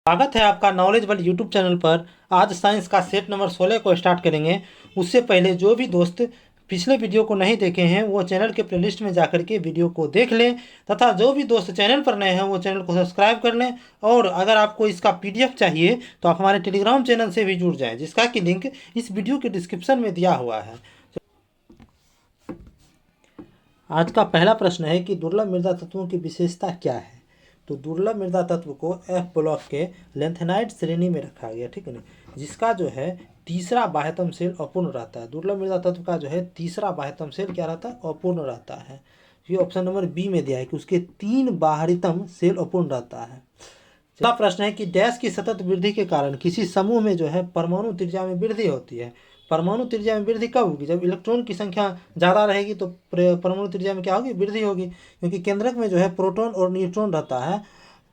स्वागत है आपका नॉलेज वर्ल्ड यूट्यूब चैनल पर। आज साइंस का सेट नंबर 16 को स्टार्ट करेंगे। उससे पहले जो भी दोस्त पिछले वीडियो को नहीं देखे हैं वो चैनल के प्लेलिस्ट में जाकर के वीडियो को देख लें, तथा जो भी दोस्त चैनल पर नए हैं वो चैनल को सब्सक्राइब कर लें। और अगर आपको इसका पीडीएफ चाहिए तो आप हमारे टेलीग्राम चैनल से भी जुड़ जाएं, जिसका कि लिंक इस वीडियो के डिस्क्रिप्शन में दिया हुआ है। आज का पहला प्रश्न है कि दुर्लभ मृदा तत्वों की विशेषता क्या है। तो दुर्लभ मृदा तत्व को एफ ब्लॉक के लेंथेनाइट श्रेणी में रखा गया, ठीक है ना, जिसका जो है तीसरा बाह्यतम सेल अपूर्ण रहता है। दुर्लभ मृदा तत्व का जो है तीसरा बाह्यतम सेल क्या रहता है, अपूर्ण रहता है। ये ऑप्शन नंबर बी में दिया है कि उसके 3 बाहरीतम सेल अपूर्ण रहता है। अगला प्रश्न है कि डैश की सतत वृद्धि के कारण किसी समूह में जो है परमाणु त्रिज्या में वृद्धि होती है। परमाणु त्रिज्या में वृद्धि कब होगी? जब इलेक्ट्रॉन की संख्या ज़्यादा रहेगी तो परमाणु त्रिज्या में क्या होगी, वृद्धि होगी। क्योंकि केंद्रक में जो है प्रोटॉन और न्यूट्रॉन रहता है।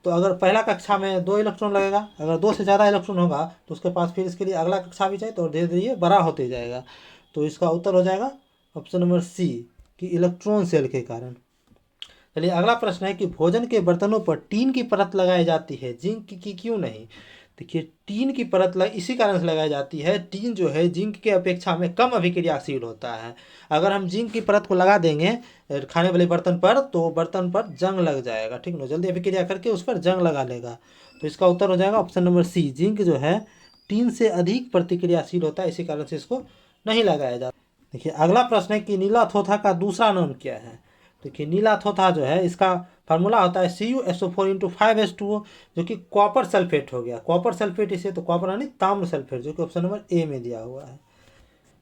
तो अगर पहला कक्षा में 2 इलेक्ट्रॉन लगेगा, अगर 2 से ज़्यादा इलेक्ट्रॉन होगा तो उसके पास फिर इसके लिए अगला कक्षा भी चाहिए, तो धीरे धीरे ये बड़ा होते जाएगा। तो इसका उत्तर हो जाएगा ऑप्शन नंबर सी कि इलेक्ट्रॉन सेल के कारण। चलिए अगला प्रश्न है कि भोजन के बर्तनों पर टीन की परत लगाई जाती है, जिंक की क्यों नहीं? देखिए टीन की परत इसी कारण से लगाई जाती है, टीन जो है जिंक के अपेक्षा में कम अभिक्रियाशील होता है। अगर हम जिंक की परत को लगा देंगे खाने वाले बर्तन पर तो बर्तन पर जंग लग जाएगा, ठीक ना, जल्दी अभिक्रिया करके उस पर जंग लगा लेगा। तो इसका उत्तर हो जाएगा ऑप्शन नंबर सी, जिंक जो है टीन से अधिक प्रतिक्रियाशील होता है, इसी कारण से इसको नहीं लगाया जाता। देखिए अगला प्रश्न है कि नीला थोथा का दूसरा नाम क्या है। देखिए नीला थोथा जो है इसका फार्मूला होता है CuSO4 × 5H2O, जो कि कॉपर सल्फेट हो गया। कॉपर सल्फेट इसे तो कॉपर यानी ताम्र सल्फेट, जो कि ऑप्शन नंबर ए में दिया हुआ है।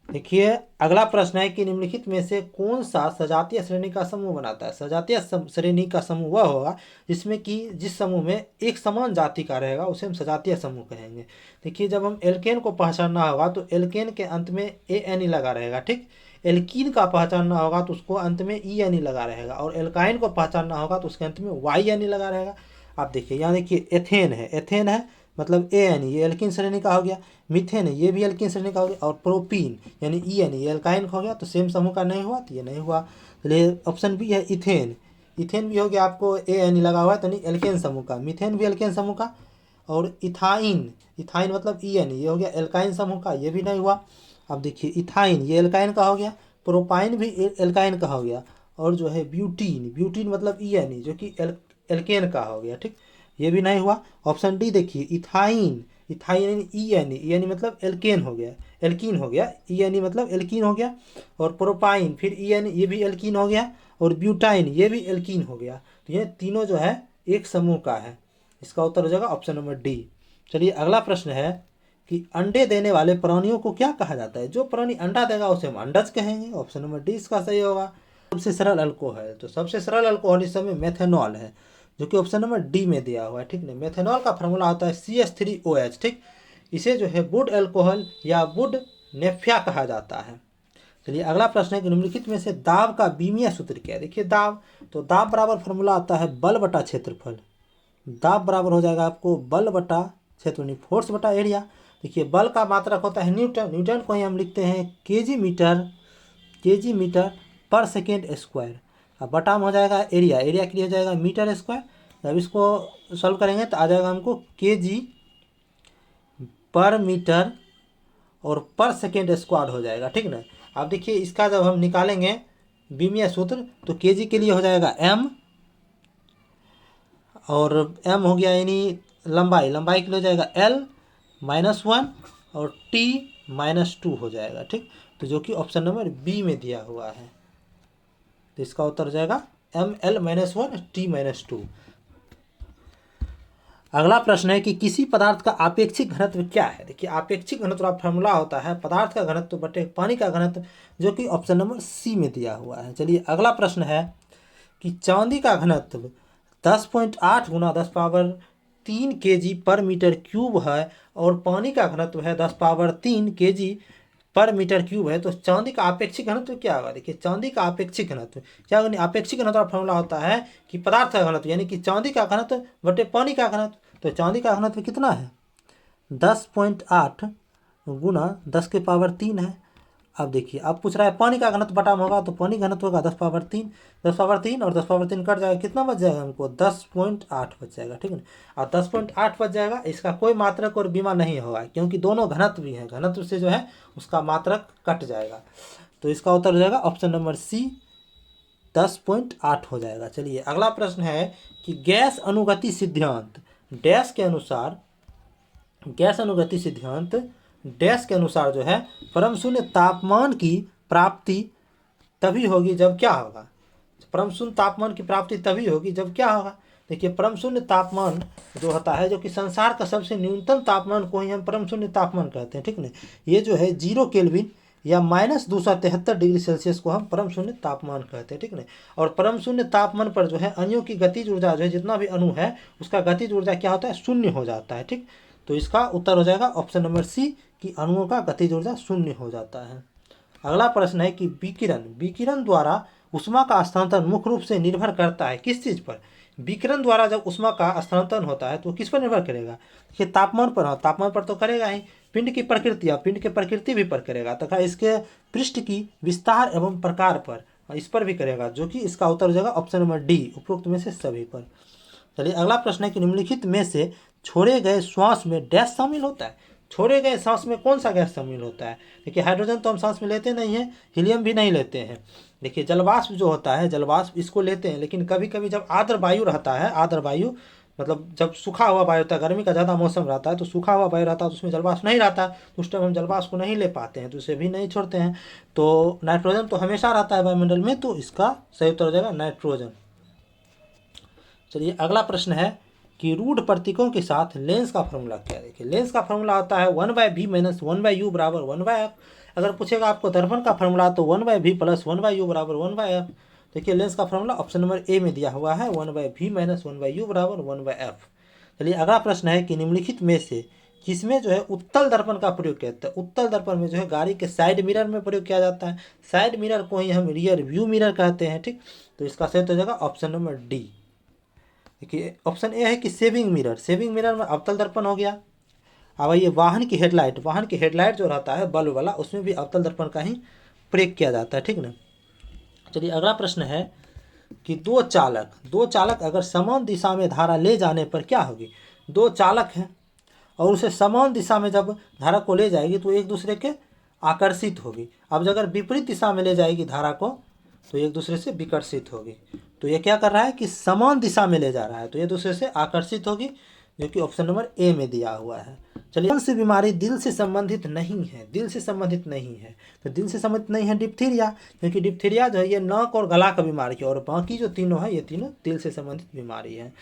देखिए अगला प्रश्न है कि निम्नलिखित में से कौन सा सजातीय श्रेणी का समूह बनाता है। सजातीय श्रेणी का समूह वह होगा जिसमें कि जिस समूह में एक समान जाति का रहेगा उसे हम सजातीय समूह कहेंगे। देखिए जब हम एल्केन को पहचानना होगा तो एल्केन के अंत में ANE लगा रहेगा, ठीक। एल्कीन का पहचानना होगा तो उसको अंत में ENE लगा रहेगा, और एल्काइन को पहचानना होगा तो उसके अंत में YNE लगा रहेगा। आप देखिए यहाँ देखिए एथेन है, एथेन है मतलब ANE, ये एल्किन श्रेणी का हो गया। मीथेन है, ये भी एल्किन श्रेणी का हो गया। और प्रोपीन यानी ENE, ये एल्काइन का हो गया। तो सेम समूह का नहीं हुआ, तो ये नहीं हुआ। चलिए ऑप्शन बी है इथेन, इथेन भी हो गया, आपको ANE लगा हुआ है तो नहीं एल्केन समूह का। मीथेन भी एल्केन समूह का। और इथाइन, इथाइन मतलब ENE, ये हो गया एल्काइन समूह का, ये भी नहीं हुआ। अब देखिए इथाइन ये एल्काइन का हो गया, प्रोपाइन भी एल्काइन का हो गया। और जो है ब्यूटीन, ब्यूटीन मतलब ENE, जो कि एल्केन का हो गया, ठीक, ये भी नहीं हुआ। ऑप्शन डी देखिए इथाइन, इथाइन ENE, ENE मतलब एल्केन हो गया, एल्कीन हो गया। ENE मतलब एल्कीन हो गया। और प्रोपाइन फिर ENE, ये भी एल्कीन हो गया। और ब्यूटाइन ये भी एल्कीन हो गया। तो ये तीनों जो है एक समूह का है। इसका उत्तर हो जाएगा ऑप्शन नंबर डी। चलिए अगला प्रश्न है कि अंडे देने वाले प्राणियों को क्या कहा जाता है। जो प्राणी अंडा देगा उसे हम अंडज कहेंगे। ऑप्शन नंबर डी इसका सही होगा। सबसे सरल अल्कोहल, तो सबसे सरल अल्कोहल इस समय मेथेनॉल है, जो कि ऑप्शन नंबर डी में दिया हुआ है, ठीक है। मेथेनॉल का फार्मूला होता है CH3OH, ठीक। इसे जो है वुड अल्कोहल या वुड नेफ्या कहा जाता है। चलिए अगला प्रश्न है कि निम्नलिखित में से दाब का बीमीय सूत्र क्या है। देखिए दाब, तो दाब बराबर फार्मूला आता है बल बटा क्षेत्रफल। दाब बराबर हो जाएगा आपको बल बटा क्षेत्र, फोर्स बटा एरिया। देखिए बल का मात्रक होता है न्यूटन, न्यूटन को ही हम लिखते हैं केजी मीटर पर सेकेंड स्क्वायर। अब बटा में हो जाएगा एरिया, एरिया के लिए हो जाएगा मीटर स्क्वायर। जब इसको सॉल्व करेंगे तो आ जाएगा हमको केजी पर मीटर और पर सेकेंड स्क्वायर हो जाएगा, ठीक ना। अब देखिए इसका जब हम निकालेंगे बीमीय सूत्र तो केजी के लिए हो जाएगा m, और m हो गया यानी लंबाई, लंबाई के लिए हो जाएगा L-1 और T-2 हो जाएगा, ठीक। तो जो कि ऑप्शन नंबर बी में दिया हुआ है। तो इसका उत्तर हो जाएगा ML-1 T-2। अगला प्रश्न है कि किसी पदार्थ का आपेक्षिक घनत्व क्या है। देखिए आपेक्षिक घनत्व का फॉर्मूला होता है पदार्थ का घनत्व बटे पानी का घनत्व, जो कि ऑप्शन नंबर सी में दिया हुआ है। चलिए अगला प्रश्न है कि चांदी का घनत्व 10.8 × 10³ kg पर मीटर क्यूब है, और पानी का घनत्व है 10³ kg पर मीटर क्यूब है। तो चांदी का आपेक्षिक घनत्व क्या होगा। देखिए चांदी का आपेक्षिक घनत्व क्या होगा, आपेक्षिक घनत्व का फॉर्मूला होता है कि पदार्थ का घनत्व यानी कि चांदी का घनत्व बटे पानी का घनत्व। तो चांदी का घनत्व कितना है 10.8 × 10³ है, अब देखिए, अब पूछ रहा है पानी का घनत्व बटा में होगा, तो पानी घनत्व होगा 10 पावर 3, 10 पावर 3 और 10 पावर 3 कट जाएगा, कितना बच जाएगा हमको 10.8 बच जाएगा, ठीक है ना। और 10.8 बच जाएगा, इसका कोई मात्रक और बीमा नहीं होगा, क्योंकि दोनों घनत्व भी हैं, घनत्व से जो है उसका मात्रक कट जाएगा। तो इसका उत्तर हो जाएगा ऑप्शन नंबर सी, 10.8 हो जाएगा। चलिए अगला प्रश्न है कि गैस अनुगति सिद्धांत डैश के अनुसार, गैस अनुगति सिद्धांत डैश के अनुसार जो है परम शून्य तापमान की प्राप्ति तभी होगी जब क्या होगा, परम शून्य तापमान की प्राप्ति तभी होगी जब क्या होगा। देखिए परम शून्य तापमान जो होता है, जो कि संसार का सबसे न्यूनतम तापमान को ही हम परम शून्य तापमान कहते हैं, ठीक ना। ये जो है 0 केल्विन या -273 डिग्री सेल्सियस को हम परम शून्य तापमान कहते हैं, ठीक ना। और परम शून्य तापमान पर जो है अणुओं की गतिज ऊर्जा जो है, जितना भी अणु है उसका गतिज ऊर्जा क्या होता है, शून्य हो जाता है, ठीक। तो इसका उत्तर हो जाएगा ऑप्शन नंबर सी कि अणुओं का गतिज ऊर्जा शून्य हो जाता है। अगला प्रश्न है कि विकिरण, विकिरण द्वारा ऊष्मा का स्थानांतरण मुख्य रूप से निर्भर करता है किस चीज़ पर। विकिरण द्वारा जब ऊष्मा का स्थानांतरण होता है तो किस पर निर्भर करेगा, ये तापमान पर। हाँ, तापमान पर तो करेगा ही। पिंड की प्रकृति, या पिंड की प्रकृति भी पर करेगा, तथा इसके पृष्ठ की विस्तार एवं प्रकार पर, इस पर भी करेगा, जो कि इसका उत्तर हो जाएगा ऑप्शन नंबर डी, उपरोक्त में से सभी पर। चलिए अगला प्रश्न है कि निम्नलिखित में से छोड़े गए श्वास में डैश शामिल होता है। छोड़े गए सांस में कौन सा गैस शामिल होता है। देखिए हाइड्रोजन तो हम सांस में लेते नहीं हैं, हीलियम भी नहीं लेते हैं। देखिए जलवाष्प जो होता है, जलवाष्प इसको लेते हैं, लेकिन कभी कभी जब आर्द्र वायु रहता है, आर्द्र वायु मतलब जब सूखा हुआ वायु होता है, गर्मी का ज़्यादा मौसम रहता है तो सूखा हुआ वायु रहता है, तो उसमें जलवाष्प नहीं रहता, तो उस टाइम हम जलवाष्प को नहीं ले पाते हैं, तो उसे भी नहीं छोड़ते हैं। तो नाइट्रोजन तो हमेशा रहता है वायुमंडल में, तो इसका सही उत्तर हो जाएगा नाइट्रोजन। चलिए अगला प्रश्न है कि रूढ़ प्रतीकों के साथ लेंस का फॉर्मूला क्या है। देखिए लेंस का फॉर्मूला होता है 1/v - 1/u बराबर 1/f। अगर पूछेगा आपको दर्पण का फॉर्मूला तो 1/v + 1/u बराबर 1/f। देखिए लेंस का फॉर्मूला ऑप्शन नंबर ए में दिया हुआ है, 1/v - 1/u बराबर 1/f। चलिए अगला प्रश्न है कि निम्नलिखित में से किसमें जो है उत्तल दर्पण का प्रयोग किया जाता है। उत्तल दर्पण में जो है गाड़ी के साइड मिरर में प्रयोग किया जाता है, साइड मिरर को ही हम रियर व्यू मिरर कहते हैं, ठीक। तो इसका सही हो जाएगा ऑप्शन नंबर डी। देखिए ऑप्शन ए है कि सेविंग मिरर, सेविंग मिरर में अवतल दर्पण हो गया। अब ये वाहन की हेडलाइट, वाहन की हेडलाइट जो रहता है बल्ब वाला, उसमें भी अवतल दर्पण का ही प्रयोग किया जाता है, ठीक ना। चलिए अगला प्रश्न है कि दो चालक अगर समान दिशा में धारा ले जाने पर क्या होगी। दो चालक हैं और उसे समान दिशा में जब धारा को ले जाएगी तो एक दूसरे के आकर्षित होगी। अब अगर विपरीत दिशा में ले जाएगी धारा को तो एक दूसरे से विकर्षित होगी। तो ये क्या कर रहा है कि समान दिशा में ले जा रहा है, तो ये दूसरे से आकर्षित होगी, जो कि ऑप्शन नंबर ए में दिया हुआ है। चलिए कौन सी बीमारी दिल से संबंधित नहीं है, दिल से संबंधित नहीं है। तो दिल से संबंधित नहीं है डिप्थीरिया, क्योंकि डिप्थीरिया जो है ये नाक और गला का बीमारी है, और बाकी जो तीनों है ये तीनों दिल से संबंधित बीमारी है।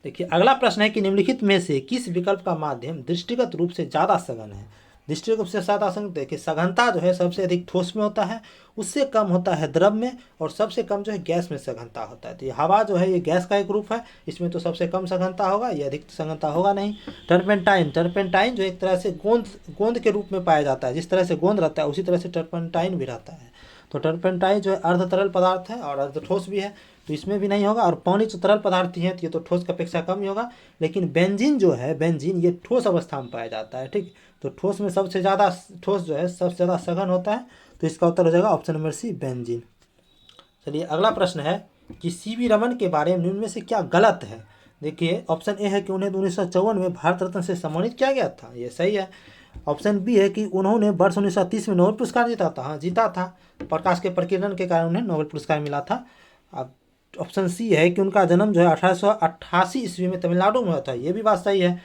देखिए अगला प्रश्न है कि निम्नलिखित में से किस विकल्प का माध्यम दृष्टिगत रूप से ज़्यादा सघन है। दृष्टिगत रूप से ज़्यादा सघन, देखिए सघनता जो है सबसे अधिक ठोस में होता है, उससे कम होता है द्रव में, और सबसे कम जो है गैस में सघनता होता है। तो ये हवा जो है ये गैस का एक रूप है, इसमें तो सबसे कम सघनता होगा, ये अधिक सघनता होगा नहीं। टर्पेंटाइन, टर्पेंटाइन जो एक तरह से गोंद के रूप में पाया जाता है, जिस तरह से गोंद रहता है उसी तरह से टर्पेंटाइन भी रहता है। तो टर्पेंटाइन जो है अर्ध तरल पदार्थ है और अर्ध ठोस भी है, तो इसमें भी नहीं होगा। और पानी जो तरल पदार्थ ही है तो ये तो ठोस की अपेक्षा कम ही होगा। लेकिन बेंजीन जो है, बेंजीन ये ठोस अवस्था में पाया जाता है, ठीक। तो ठोस में सबसे ज़्यादा ठोस जो है सबसे ज़्यादा सघन होता है, तो इसका उत्तर हो जाएगा ऑप्शन नंबर सी बेंजीन। चलिए अगला प्रश्न है कि सीवी रमन के बारे में निम्न में से क्या गलत है। देखिए ऑप्शन ए है कि उन्हें 1954 में भारत रत्न से सम्मानित किया गया था, ये सही है। ऑप्शन बी है कि उन्होंने वर्ष 1930 में नोबेल पुरस्कार जीता था, हाँ जीता था, प्रकाश के प्रकीर्णन के कारण उन्हें नोबेल पुरस्कार मिला था। अब ऑप्शन सी है कि उनका जन्म जो है 1888 ईस्वी में तमिलनाडु में हुआ था, ये भी बात सही है।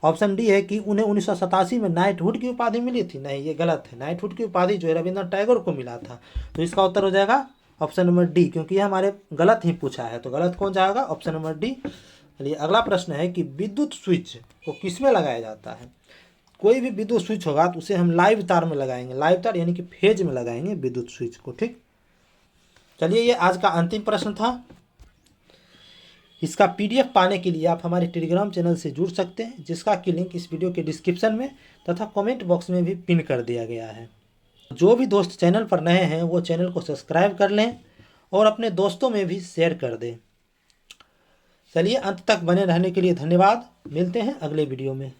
ऑप्शन डी है कि उन्हें 1987 में नाइटहुड की उपाधि मिली थी, नहीं ये गलत है। नाइटहुड की उपाधि जो है रविंद्रनाथ टैगोर को मिला था, तो इसका उत्तर हो जाएगा ऑप्शन नंबर डी, क्योंकि ये हमारे गलत ही पूछा है, तो गलत कौन जाएगा, ऑप्शन नंबर डी। चलिए अगला प्रश्न है कि विद्युत स्विच को किस में लगाया जाता है। कोई भी विद्युत स्विच होगा तो उसे हम लाइव तार में लगाएंगे, लाइव तार यानी कि फेज में लगाएंगे विद्युत स्विच को, ठीक। चलिए ये आज का अंतिम प्रश्न था। इसका पीडीएफ पाने के लिए आप हमारे टेलीग्राम चैनल से जुड़ सकते हैं, जिसका कि लिंक इस वीडियो के डिस्क्रिप्शन में तथा कमेंट बॉक्स में भी पिन कर दिया गया है। जो भी दोस्त चैनल पर नए हैं वो चैनल को सब्सक्राइब कर लें और अपने दोस्तों में भी शेयर कर दें। चलिए अंत तक बने रहने के लिए धन्यवाद, मिलते हैं अगले वीडियो में।